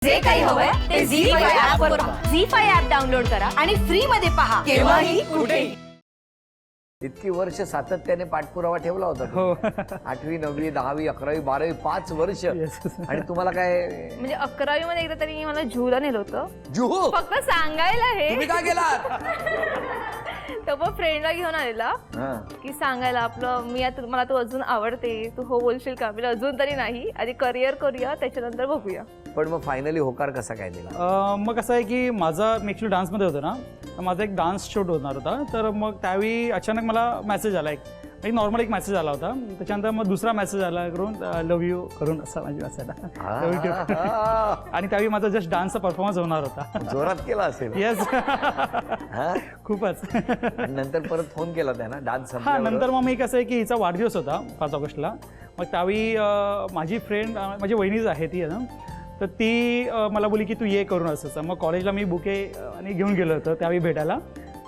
जे काही हवंय ते झी5 ऍप वर पहा. झी5 ऍप डाउनलोड करा आणि फ्री मध्ये पहा केव्हाही कुठेही. इतकी वर्ष सातत्याने पाठपुरावा ठेवला होता हो 8वी 9वी 10वी 11वी 12वी 5 वर्ष आणि तुम्हाला काय म्हणजे 11वी मध्ये एकदा तरी मला झूला नेलं होतं जुहू फक्त सांगायला हे तुम्ही काय केलात तो पण फ्रेंडला घेऊन आलेला हां. की सांगायला आपलं मी आता मला तू अजून आवडते तू हो बोलशील का म्हणजे अजून तरी नाही आधी करिअर करूया त्याच्यानंतर बघूया. पण मग फायनली होकार कसा काय दिला मग कसं आहे की माझा मी ॲक्च्युली डान्समध्ये होतो ना तर माझा एक डान्स शूट होणार होता तर मग त्यावेळी अचानक मला मेसेज आला एक नॉर्मल एक मेसेज आला होता त्याच्यानंतर मग दुसरा मेसेज आला करून लव्ह यू करून असा माझी मेसेज आला आणि त्यावेळी माझा जस्ट डान्सचा परफॉर्मन्स होणार होता. जोरात केला असेल येस हां? खूपच. आणि नंतर परत फोन केला त्यांना डान्स हां नंतर मग मी कसं आहे की हिचा वाढदिवस होता 5 ऑगस्टला मग त्यावेळी माझी फ्रेंड माझी वहिनीच आहे ती ना तर ती मला बोली की तू ये करून असं मग कॉलेजला मी बुके आणि घेऊन गेलो होतो त्यावेळी भेटायला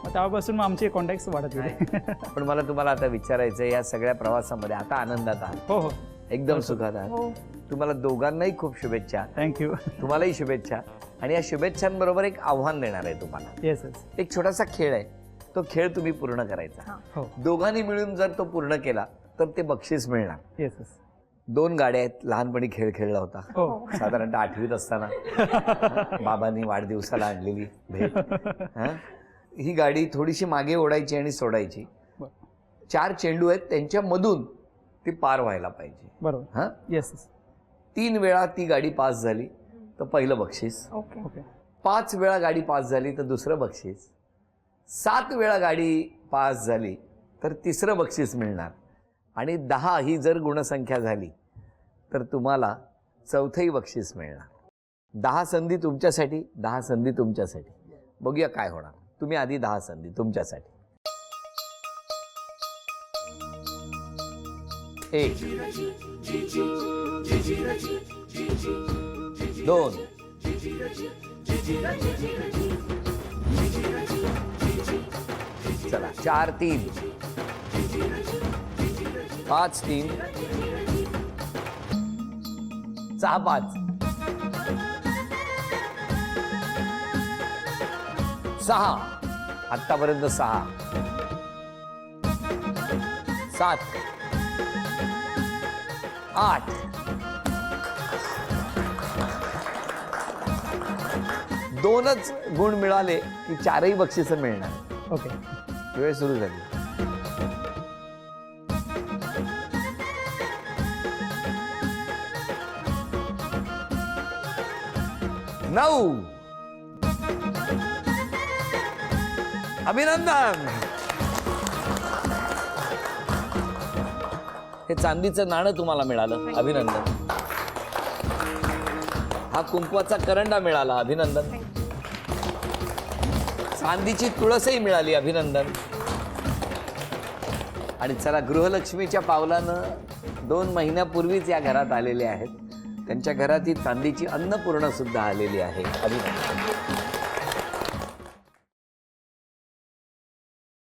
मग तेव्हापासून मग आमचे कॉन्टॅक्ट्स वाढत गेले. पण मला तुम्हाला आता विचारायचं या सगळ्या प्रवासामध्ये आता आनंदात आहात हो हो एकदम सुखात आहात हो तुम्हाला दोघांनाही खूप शुभेच्छा थँक्यू. तुम्हालाही शुभेच्छा आणि या शुभेच्छांबरोबर एक आव्हान देणार आहे तुम्हाला येस येस एक छोटासा खेळ आहे तो खेळ तुम्ही पूर्ण करायचा हो दोघांनी मिळून जर तो पूर्ण केला तर ते बक्षीस मिळणार. येस येस 2 गाड्या आहेत लहानपणी खेळ खेळला होता हो साधारणतः 8वीत असताना बाबांनी वाढदिवसाला आणलेली भेट हं? ही गाडी थोडीशी मागे ओढायची आणि सोडायची 4 चेंडू आहेत त्यांच्या मधून ती पार व्हायला पाहिजे बरोबर. हां येस येस 3 वेळा ती गाडी पास झाली तर पहिलं बक्षीस ओके ओके 5 वेळा गाडी पास झाली तर दुसरं बक्षीस 7 वेळा गाडी पास झाली तर तिसरं बक्षीस मिळणार आणि 10 ही जर गुणसंख्या झाली तर तुम्हाला चौथंही बक्षीस मिळणार. 10 संधी तुमच्यासाठी 10 संधी तुमच्यासाठी बघूया काय होणार. तुम्ही आधी 10 संधी तुमच्यासाठी 1 2 चला 4 3 5 3 6 5 6 आत्तापर्यंत 6 7 8 2च गुण मिळाले की 4ही बक्षिसं मिळणार. ओके वेळ सुरू झाली. 9 अभिनंदन. हे चांदीचं नाणं तुम्हाला मिळालं अभिनंदन. हा कुंकवाचा करंडा मिळाला अभिनंदन. चांदीची तुळसही मिळाली अभिनंदन. आणि चला गृहलक्ष्मीच्या पावलानं 2 महिन्यापूर्वीच या घरात आलेले आहेत त्यांच्या घरात ही चांदीची अन्नपूर्णा सुद्धा आलेली आहे अभिनंदन.